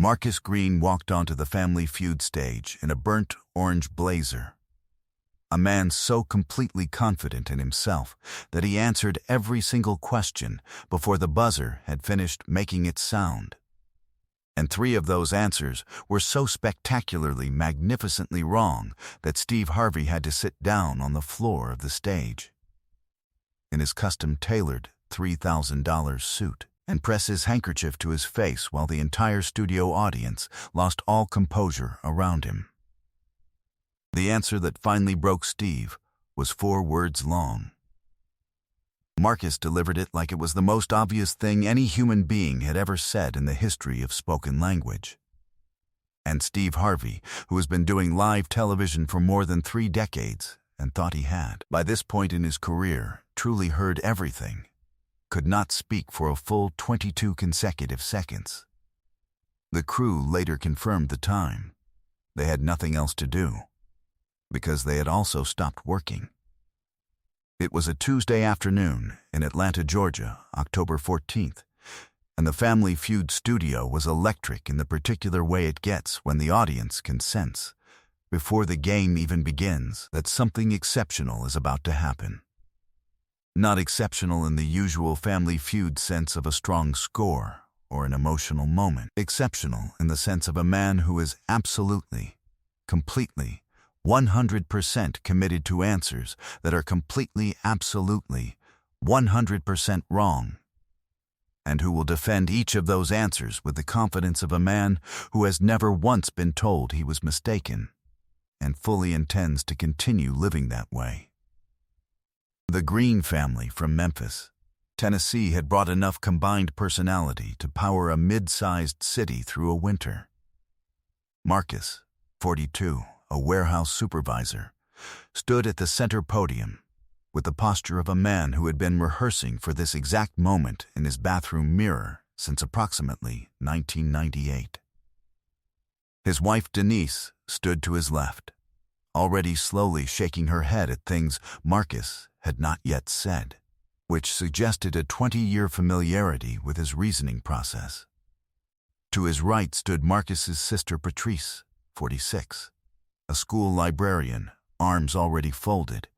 Marcus Green walked onto the Family Feud stage in a burnt orange blazer. A man so completely confident in himself that he answered every single question before the buzzer had finished making its sound. And 3 of those answers were so spectacularly, magnificently wrong that Steve Harvey had to sit down on the floor of the stage in his custom-tailored $3,000 suit and press his handkerchief to his face while the entire studio audience lost all composure around him. The answer that finally broke Steve was 4 words long. Marcus delivered it like it was the most obvious thing any human being had ever said in the history of spoken language. And Steve Harvey, who has been doing live television for more than 3 decades and thought he had, by this point in his career, truly heard everything, could not speak for a full 22 consecutive seconds. The crew later confirmed the time. They had nothing else to do, because they had also stopped working. It was a Tuesday afternoon in Atlanta, Georgia, October 14th, and the Family Feud studio was electric in the particular way it gets when the audience can sense, before the game even begins, that something exceptional is about to happen. Not exceptional in the usual Family Feud sense of a strong score or an emotional moment. Exceptional in the sense of a man who is absolutely, completely, 100% committed to answers that are completely, absolutely, 100% wrong, and who will defend each of those answers with the confidence of a man who has never once been told he was mistaken, and fully intends to continue living that way. The Green family from Memphis, Tennessee had brought enough combined personality to power a mid-sized city through a winter. Marcus, 42, a warehouse supervisor, stood at the center podium with the posture of a man who had been rehearsing for this exact moment in his bathroom mirror since approximately 1998. His wife Denise stood to his left, already slowly shaking her head at things Marcus had not yet said, which suggested a 20-year familiarity with his reasoning process. To his right stood Marcus's sister Patrice, 46, a school librarian, arms already folded,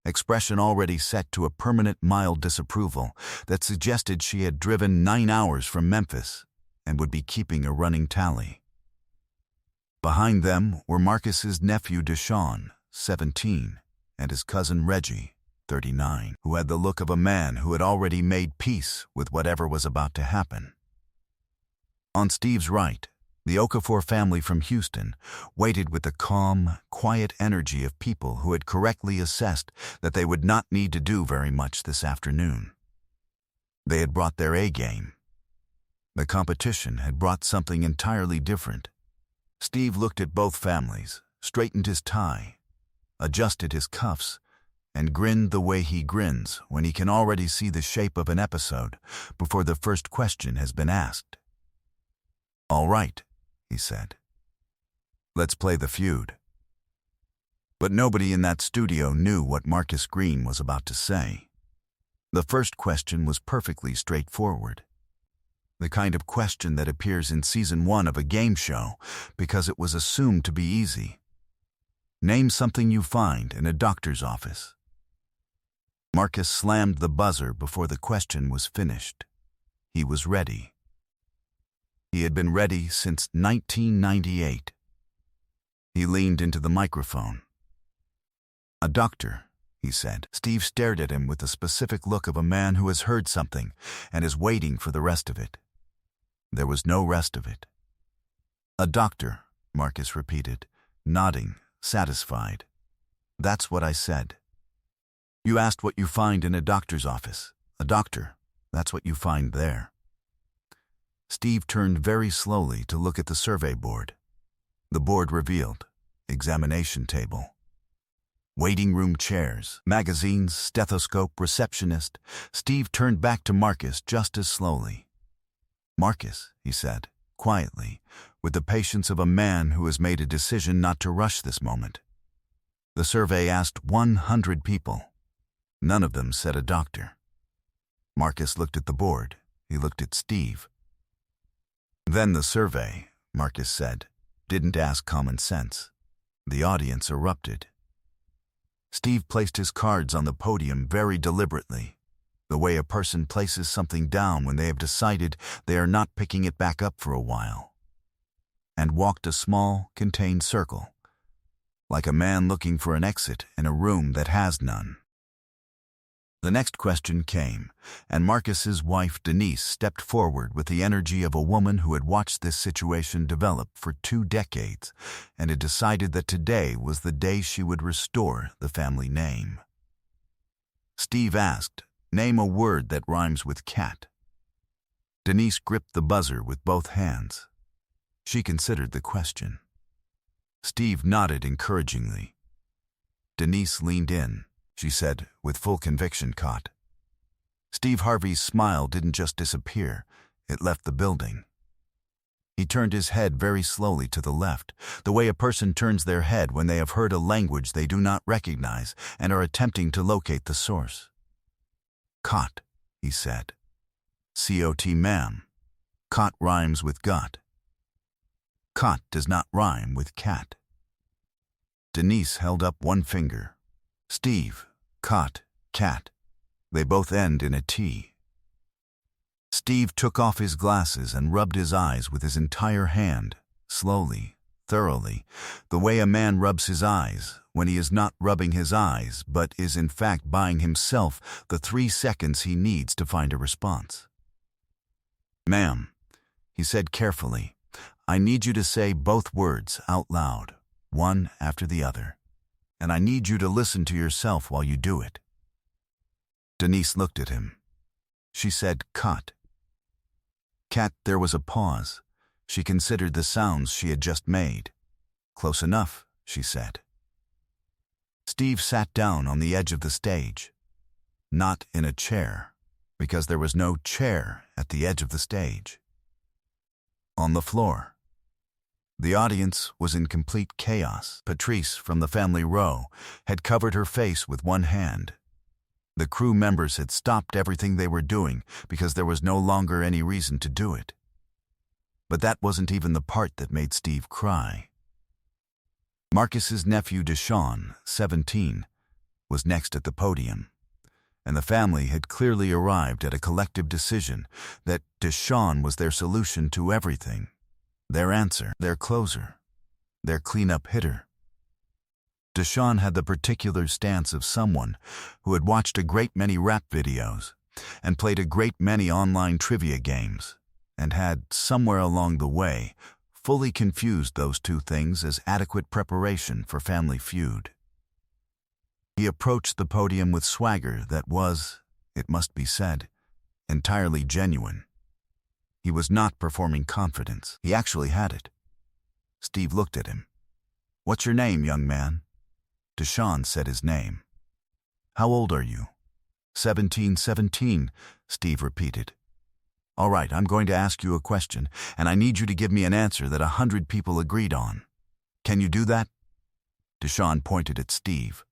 expression already set to a permanent mild disapproval that suggested she had driven 9 hours from Memphis and would be keeping a running tally. Behind them were Marcus's nephew Deshawn, 17, and his cousin Reggie, 39, who had the look of a man who had already made peace with whatever was about to happen. On Steve's right, the Okafor family from Houston waited with the calm, quiet energy of people who had correctly assessed that they would not need to do very much this afternoon. They had brought their A-game. The competition had brought something entirely different. Steve looked at both families, straightened his tie, adjusted his cuffs, and grinned the way he grins when he can already see the shape of an episode before the first question has been asked. "All right," he said. "Let's play the feud." But nobody in that studio knew what Marcus Green was about to say. The first question was perfectly straightforward. The kind of question that appears in season 1 of a game show because it was assumed to be easy. Name something you find in a doctor's office. Marcus slammed the buzzer before the question was finished. He was ready. He had been ready since 1998. He leaned into the microphone. "A doctor," he said. Steve stared at him with the specific look of a man who has heard something and is waiting for the rest of it. There was no rest of it. "A doctor," Marcus repeated, nodding, satisfied. "That's what I said. You asked what you find in a doctor's office. A doctor, that's what you find there." Steve turned very slowly to look at the survey board. The board revealed examination table, waiting room chairs, magazines, stethoscope, receptionist. Steve turned back to Marcus just as slowly. "Marcus," he said, quietly, with the patience of a man who has made a decision not to rush this moment. The survey asked 100 people. None of them said a doctor. Marcus looked at the board. He looked at Steve. Then the survey, Marcus said. Didn't ask common sense. The audience erupted. Steve placed his cards on the podium very deliberately, the way a person places something down when they have decided they are not picking it back up for a while, and walked a small, contained circle, like a man looking for an exit in a room that has none. The next question came, and Marcus's wife Denise stepped forward with the energy of a woman who had watched this situation develop for 2 decades and had decided that today was the day she would restore the family name. Steve asked, "Name a word that rhymes with cat." Denise gripped the buzzer with both hands. She considered the question. Steve nodded encouragingly. Denise leaned in. She said, with full conviction caught. Steve Harvey's smile didn't just disappear, it left the building. He turned his head very slowly to the left, the way a person turns their head when they have heard a language they do not recognize and are attempting to locate the source. "Cot," he said. "C-O-T, ma'am. Cot rhymes with got. Cot does not rhyme with cat." Denise held up one finger. "Steve, cot, cat. They both end in a T." Steve took off his glasses and rubbed his eyes with his entire hand, slowly, thoroughly, the way a man rubs his eyes when he is not rubbing his eyes but is in fact buying himself the 3 seconds he needs to find a response. "Ma'am," he said carefully, "I need you to say both words out loud, one after the other. And I need you to listen to yourself while you do it." Denise looked at him. She said, "Cot." Cat. There was a pause. She considered the sounds she had just made. "Close enough," she said. Steve sat down on the edge of the stage. Not in a chair, because there was no chair at the edge of the stage. On the floor. The audience was in complete chaos. Patrice, from the family row, had covered her face with one hand. The crew members had stopped everything they were doing because there was no longer any reason to do it. But that wasn't even the part that made Steve cry. Marcus's nephew Deshawn, 17, was next at the podium, and the family had clearly arrived at a collective decision that Deshawn was their solution to everything. Their answer, their closer, their cleanup hitter. Deshawn had the particular stance of someone who had watched a great many rap videos and played a great many online trivia games and had, somewhere along the way, fully confused those two things as adequate preparation for Family Feud. He approached the podium with swagger that was, it must be said, entirely genuine. He was not performing confidence. He actually had it. Steve looked at him. "What's your name, young man?" Deshawn said his name. "How old are you?" 17, Steve repeated. "All right, I'm going to ask you a question, and I need you to give me an answer that 100 people agreed on. Can you do that?" Deshawn pointed at Steve.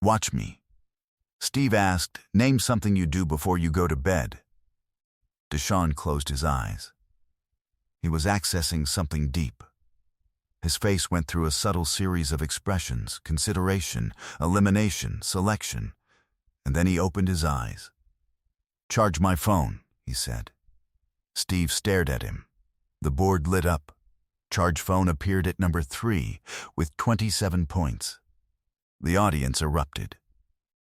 "Watch me." Steve asked, "Name something you do before you go to bed." Deshawn closed his eyes. He was accessing something deep. His face went through a subtle series of expressions, consideration, elimination, selection, and then he opened his eyes. "Charge my phone," he said. Steve stared at him. The board lit up. Charge phone appeared at number 3 with 27 points. The audience erupted.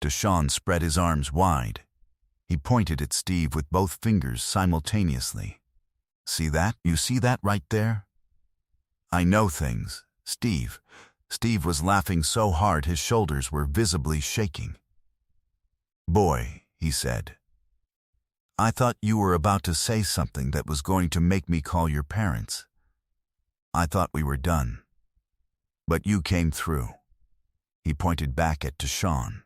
Deshawn spread his arms wide. He pointed at Steve with both fingers simultaneously. "See that? You see that right there? I know things, Steve." Steve was laughing so hard his shoulders were visibly shaking. "Boy," he said, "I thought you were about to say something that was going to make me call your parents. I thought we were done. But you came through." He pointed back at Deshawn.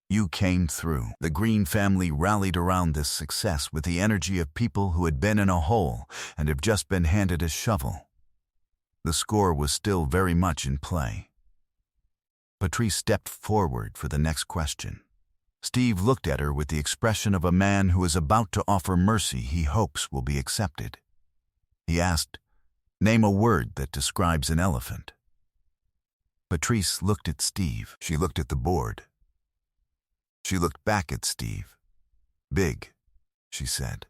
"You came through." The Green family rallied around this success with the energy of people who had been in a hole and have just been handed a shovel. The score was still very much in play. Patrice stepped forward for the next question. Steve looked at her with the expression of a man who is about to offer mercy he hopes will be accepted. He asked, Name a word that describes an elephant. Patrice looked at Steve. She looked at the board. She looked back at Steve. Big, she said.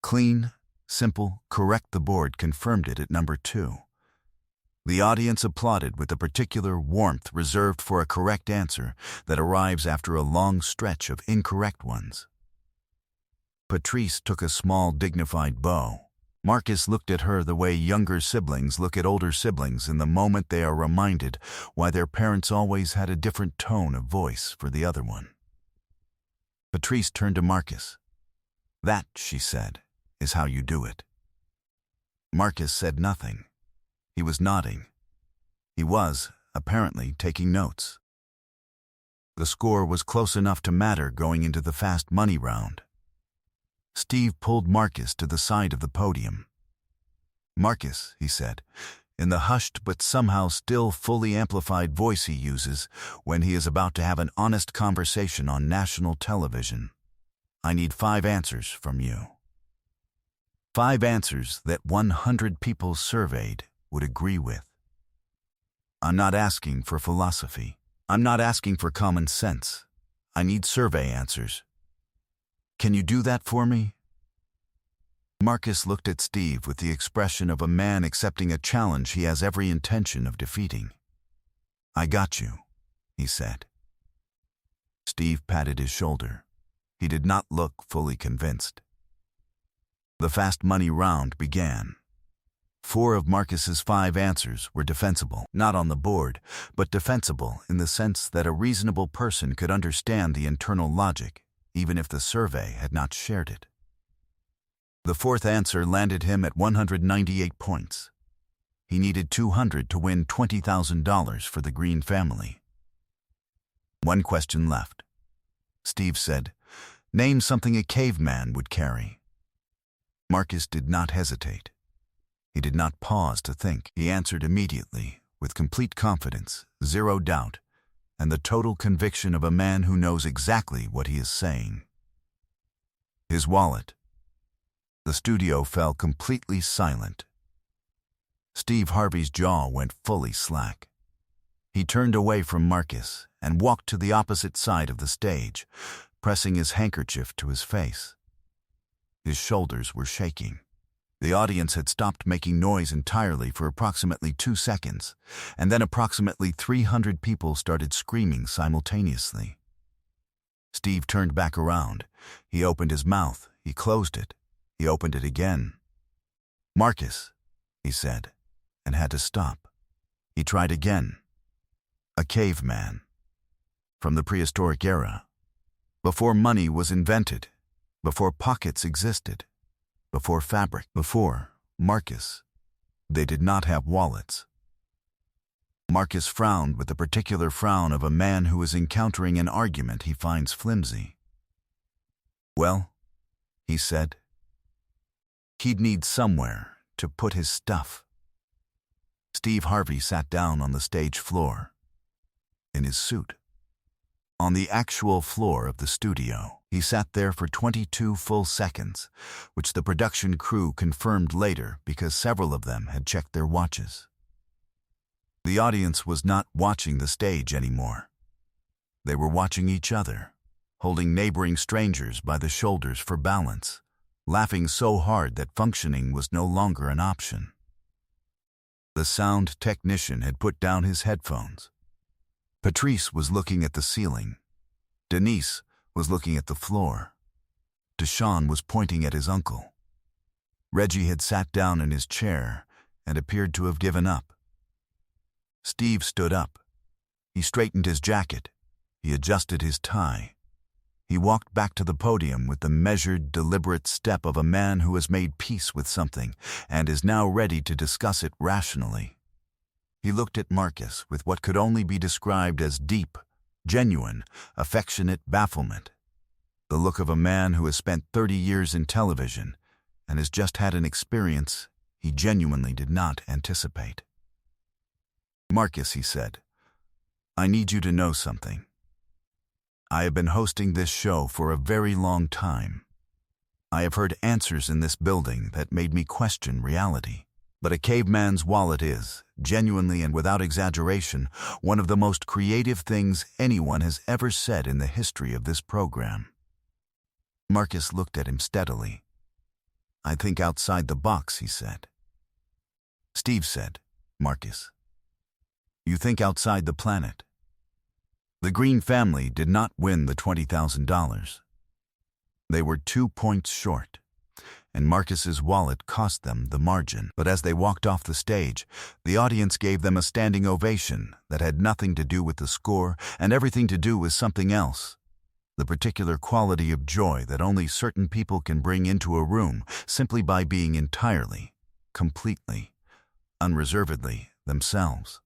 Clean, simple, correct. The board confirmed it at number 2. The audience applauded with the particular warmth reserved for a correct answer that arrives after a long stretch of incorrect ones. Patrice took a small, dignified bow. Marcus looked at her the way younger siblings look at older siblings in the moment they are reminded why their parents always had a different tone of voice for the other one. Patrice turned to Marcus. That, she said, is how you do it. Marcus said nothing. He was nodding. He was, apparently, taking notes. The score was close enough to matter going into the fast money round. Steve pulled Marcus to the side of the podium. Marcus, he said, in the hushed but somehow still fully amplified voice he uses when he is about to have an honest conversation on national television. I need 5 answers from you. 5 answers that 100 people surveyed would agree with. I'm not asking for philosophy. I'm not asking for common sense. I need survey answers. Can you do that for me? Marcus looked at Steve with the expression of a man accepting a challenge he has every intention of defeating. I got you, he said. Steve patted his shoulder. He did not look fully convinced. The fast money round began. 4 of Marcus's 5 answers were defensible, not on the board, but defensible in the sense that a reasonable person could understand the internal logic, even if the survey had not shared it. The 4th answer landed him at 198 points. He needed 200 to win $20,000 for the Green family. 1 question left. Steve said, "Name something a caveman would carry." Marcus did not hesitate. He did not pause to think. He answered immediately, with complete confidence, 0 doubt, and the total conviction of a man who knows exactly what he is saying. His wallet. The studio fell completely silent. Steve Harvey's jaw went fully slack. He turned away from Marcus and walked to the opposite side of the stage, pressing his handkerchief to his face. His shoulders were shaking. The audience had stopped making noise entirely for approximately 2 seconds, and then approximately 300 people started screaming simultaneously. Steve turned back around. He opened his mouth. He closed it. He opened it again. "Marcus," he said, and had to stop. He tried again. A caveman. From the prehistoric era. Before money was invented. Before pockets existed. Before fabric. Before Marcus. They did not have wallets. Marcus frowned with the particular frown of a man who is encountering an argument he finds flimsy. "Well," he said, "he'd need somewhere to put his stuff." Steve Harvey sat down on the stage floor. In his suit. On the actual floor of the studio. He sat there for 22 full seconds, which the production crew confirmed later because several of them had checked their watches. The audience was not watching the stage anymore. They were watching each other, holding neighboring strangers by the shoulders for balance, laughing so hard that functioning was no longer an option. The sound technician had put down his headphones. Patrice was looking at the ceiling. Denise was looking at the floor. Deshawn was pointing at his uncle. Reggie had sat down in his chair and appeared to have given up. Steve stood up. He straightened his jacket. He adjusted his tie. He walked back to the podium with the measured, deliberate step of a man who has made peace with something and is now ready to discuss it rationally. He looked at Marcus with what could only be described as deep, genuine, affectionate bafflement. The look of a man who has spent 30 years in television and has just had an experience he genuinely did not anticipate. "Marcus," he said, "I need you to know something. I have been hosting this show for a very long time. I have heard answers in this building that made me question reality. But a caveman's wallet is, genuinely and without exaggeration, one of the most creative things anyone has ever said in the history of this program. Marcus looked at him steadily. "I think outside the box," he said. Steve said, "Marcus, you think outside the planet." The Green family did not win the $20,000. They were 2 points short, and Marcus's wallet cost them the margin. But as they walked off the stage, the audience gave them a standing ovation that had nothing to do with the score and everything to do with something else. The particular quality of joy that only certain people can bring into a room simply by being entirely, completely, unreservedly themselves.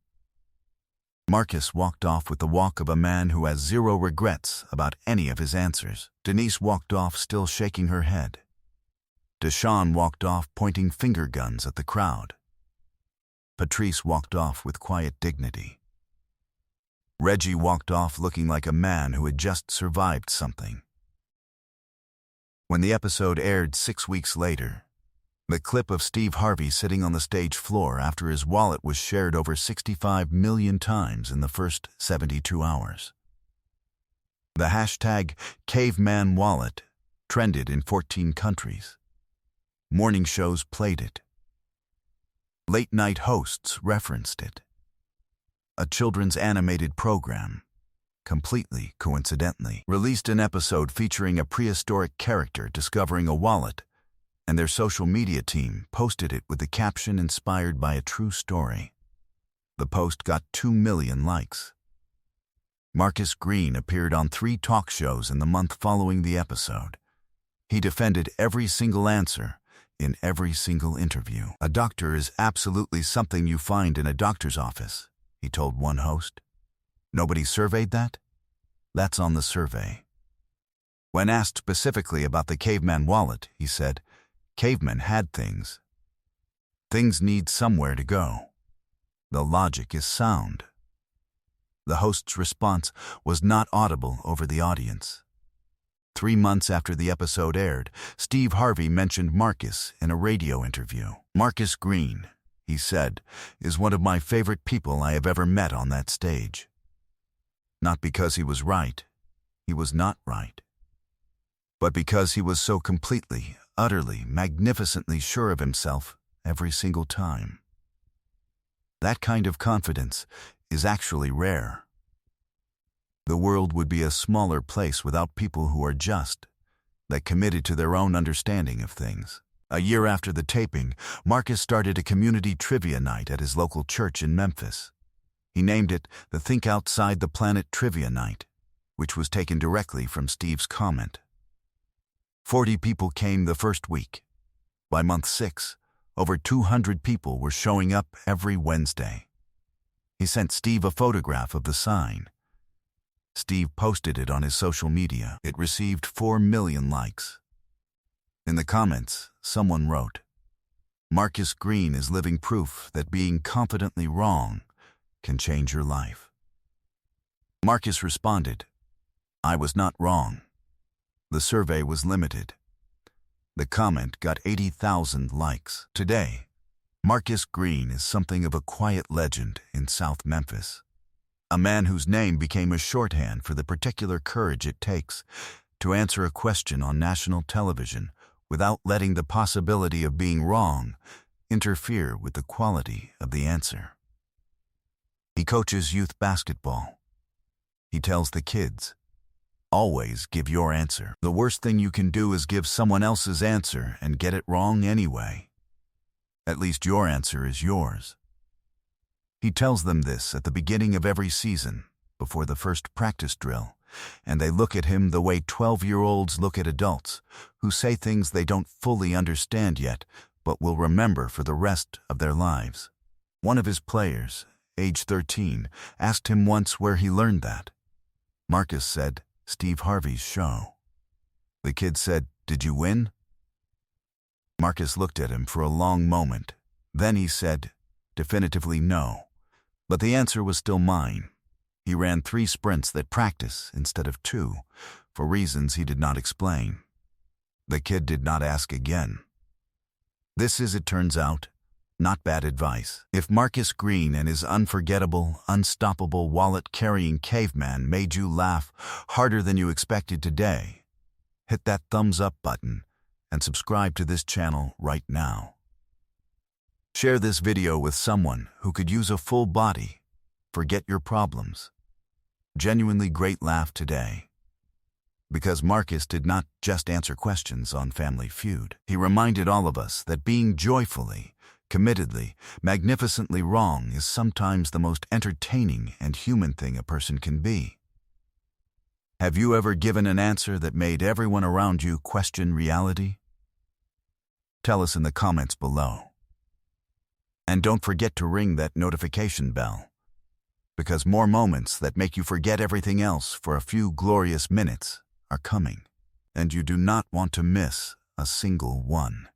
Marcus walked off with the walk of a man who has zero regrets about any of his answers. Denise walked off still shaking her head. Deshawn walked off pointing finger guns at the crowd. Patrice walked off with quiet dignity. Reggie walked off looking like a man who had just survived something. When the episode aired 6 weeks later, the clip of Steve Harvey sitting on the stage floor after his wallet was shared over 65 million times in the first 72 hours. The hashtag Caveman Wallet trended in 14 countries. Morning shows played it. Late-night hosts referenced it. A children's animated program, completely coincidentally, released an episode featuring a prehistoric character discovering a wallet, and their social media team posted it with the caption inspired by a true story. The post got 2 million likes. Marcus Green appeared on 3 talk shows in the month following the episode. He defended every single answer in every single interview. "A doctor is absolutely something you find in a doctor's office," he told one host. "Nobody surveyed that? That's on the survey." When asked specifically about the caveman wallet, he said, "Cavemen had things. Things need somewhere to go. The logic is sound." The host's response was not audible over the audience. 3 months after the episode aired, Steve Harvey mentioned Marcus in a radio interview. "Marcus Green," he said, "is one of my favorite people I have ever met on that stage. Not because he was right, he was not right, but because he was so completely, utterly, magnificently sure of himself every single time. That kind of confidence is actually rare. The world would be a smaller place without people who are just, that committed to their own understanding of things." A year after the taping, Marcus started a community trivia night at his local church in Memphis. He named it the Think Outside the Planet Trivia Night, which was taken directly from Steve's comment. 40 people came the first week. By month 6, over 200 people were showing up every Wednesday. He sent Steve a photograph of the sign. Steve posted it on his social media. It received 4 million likes. In the comments, someone wrote, "Marcus Green is living proof that being confidently wrong can change your life." Marcus responded, "I was not wrong. The survey was limited." The comment got 80,000 likes. Today, Marcus Green is something of a quiet legend in South Memphis. A man whose name became a shorthand for the particular courage it takes to answer a question on national television without letting the possibility of being wrong interfere with the quality of the answer. He coaches youth basketball. He tells the kids, "Always give your answer. The worst thing you can do is give someone else's answer and get it wrong anyway. At least your answer is yours." He tells them this at the beginning of every season, before the first practice drill, and they look at him the way 12-year-olds look at adults, who say things they don't fully understand yet, but will remember for the rest of their lives. One of his players, age 13, asked him once where he learned that. Marcus said, "Steve Harvey's show." The kid said, "Did you win?" Marcus looked at him for a long moment. Then he said, definitively no. But the answer was still mine. He ran 3 sprints that practice instead of 2, for reasons he did not explain. The kid did not ask again. This is, it turns out, not bad advice. If Marcus Green and his unforgettable, unstoppable wallet-carrying caveman made you laugh harder than you expected today, hit that thumbs up button and subscribe to this channel right now. Share this video with someone who could use a full body. Forget your problems. Genuinely great laugh today. Because Marcus did not just answer questions on Family Feud. He reminded all of us that being joyfully, committedly, magnificently wrong is sometimes the most entertaining and human thing a person can be. Have you ever given an answer that made everyone around you question reality? Tell us in the comments below. And don't forget to ring that notification bell, because more moments that make you forget everything else for a few glorious minutes are coming, and you do not want to miss a single one.